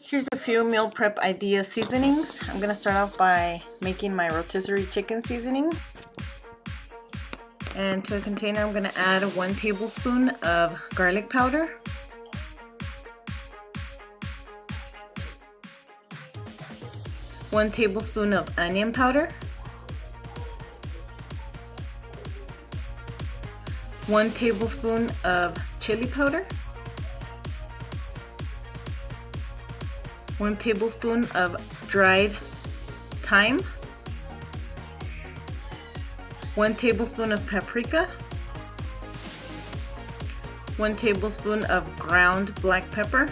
Here's a few meal prep idea seasonings. I'm gonna start off by making my rotisserie chicken seasoning. And to a container, I'm gonna add 1 tablespoon of garlic powder, 1 tablespoon of onion powder, 1 tablespoon of chili powder, 1 tablespoon of dried thyme, 1 tablespoon of paprika, 1 tablespoon of ground black pepper,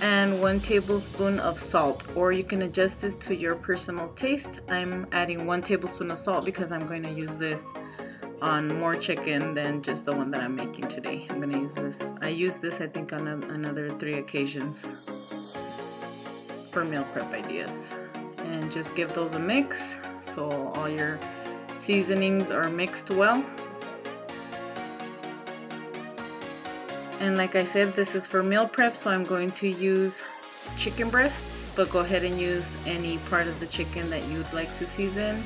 and 1 tablespoon of salt, or you can adjust this to your personal taste. I'm adding 1 tablespoon of salt because I'm going to use this on more chicken than just the one that I'm making today. I'm going to use this. I used this I think on another 3 occasions for meal prep ideas. And just give those a mix so all your seasonings are mixed well. And like I said, this is for meal prep, so I'm going to use chicken breasts, but go ahead and use any part of the chicken that you'd like to season.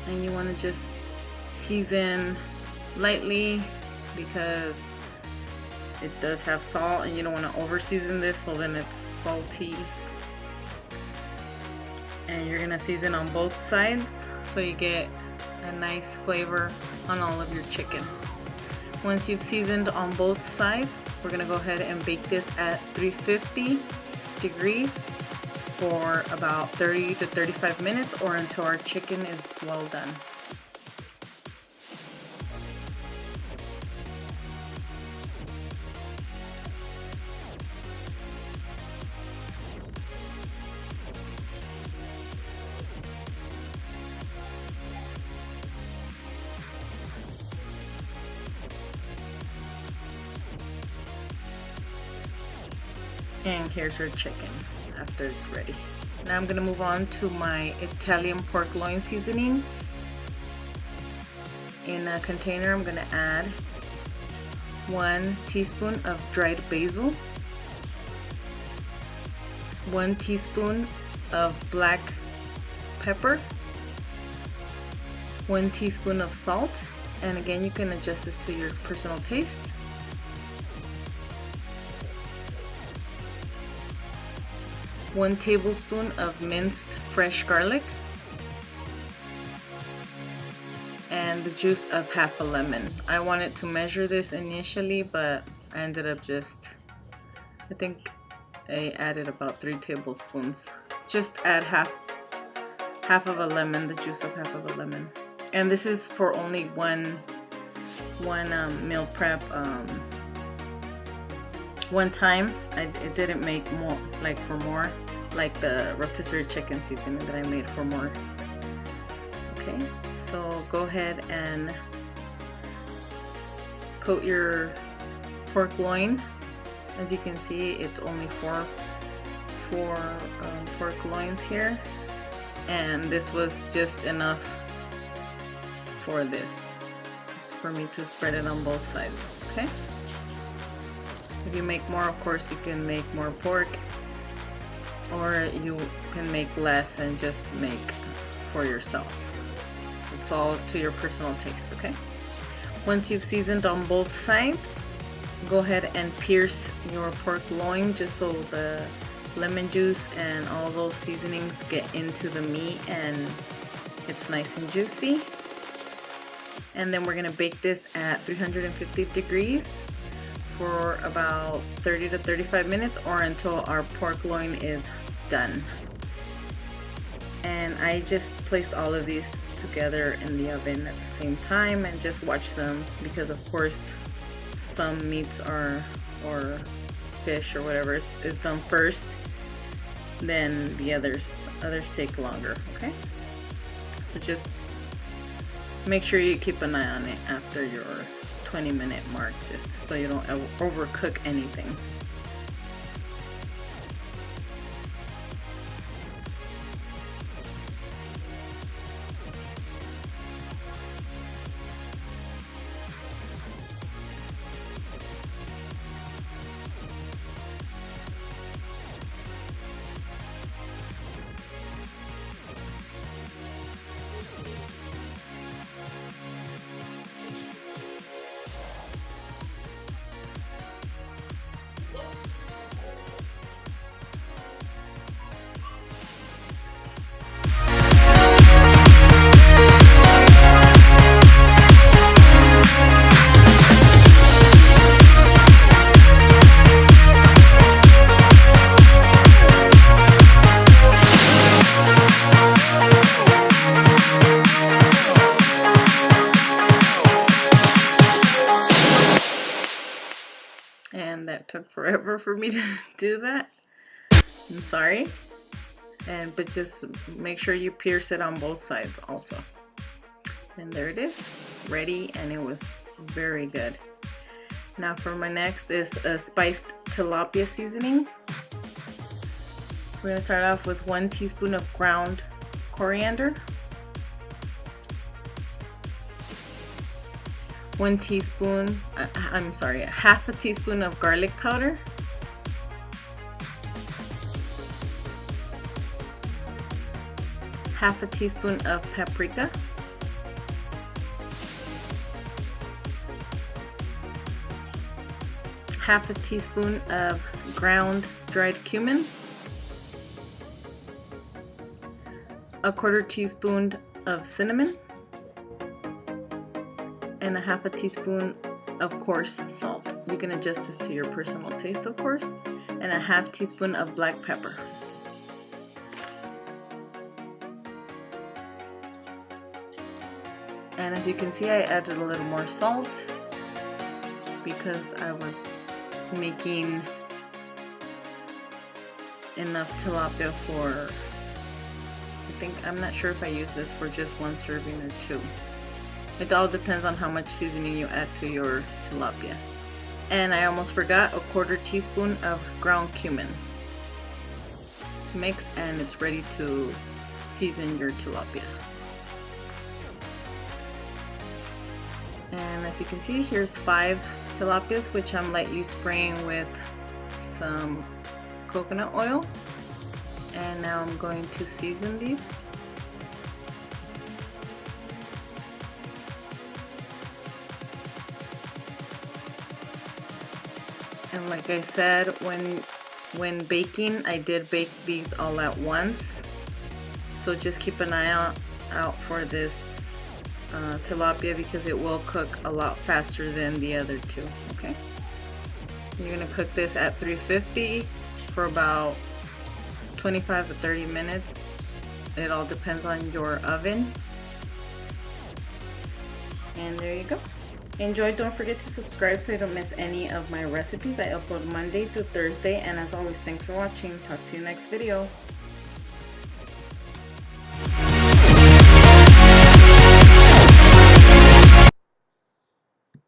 And you want to just season lightly because it does have salt, and you don't want to over season this so then it's salty. And you're gonna season on both sides so you get a nice flavor on all of your chicken. Once you've seasoned on both sides, we're gonna go ahead and bake this at 350 degrees for about 30 to 35 minutes, or until our chicken is well done. And here's your chicken after it's ready. Now I'm gonna move on to my Italian pork loin seasoning. In a container, I'm gonna add 1 teaspoon of dried basil, 1 teaspoon of black pepper, 1 teaspoon of salt, and again you can adjust this to your personal taste. 1 tablespoon of minced fresh garlic, and the juice of half a lemon. I wanted to measure this initially, but I ended up I think I added about 3 tablespoons. Just add half of a lemon, the juice of half of a lemon. And this is for only one meal prep. One time I didn't make more, like for more, like the rotisserie chicken seasoning that I made for more. Okay, so go ahead and coat your pork loin. As you can see, it's only four pork loins here, and this was just enough for me to spread it on both sides. Okay. If you make more, of course, you can make more pork, or you can make less and just make for yourself. It's all to your personal taste, okay? Once you've seasoned on both sides, go ahead and pierce your pork loin just so the lemon juice and all those seasonings get into the meat and it's nice and juicy. And then we're gonna bake this at 350 degrees for about 30 to 35 minutes, or until our pork loin is done. And I just placed all of these together in the oven at the same time and just watch them, because of course some meats or fish or whatever is done first, then the others take longer. Okay, so just make sure you keep an eye on it after your 20-minute mark, just so you don't overcook anything. It took forever for me to do that. I'm sorry. But just make sure you pierce it on both sides also. And there it is, ready, and it was very good. Now for my next is a spiced tilapia seasoning. We're gonna start off with 1 teaspoon of ground coriander, 1 teaspoon, half a teaspoon of garlic powder, half a teaspoon of paprika, half a teaspoon of ground dried cumin, a 1/4 teaspoon of cinnamon, and a half a teaspoon of coarse salt. You can adjust this to your personal taste, of course, and a half teaspoon of black pepper. And as you can see, I added a little more salt because I was making enough tilapia for, I'm not sure if I use this for just 1 serving or 2. It all depends on how much seasoning you add to your tilapia. And I almost forgot, a 1/4 teaspoon of ground cumin. Mix, and it's ready to season your tilapia. And as you can see, here's 5 tilapias, which I'm lightly spraying with some coconut oil. And now I'm going to season these. And like I said, when baking, I did bake these all at once. So just keep an eye out for this tilapia, because it will cook a lot faster than the other 2. Okay, you're gonna cook this at 350 for about 25 to 30 minutes. It all depends on your oven. And there you go. Enjoy. Don't forget to subscribe so you don't miss any of my recipes. I upload Monday to Thursday, and as always, thanks for watching. Talk to you next video.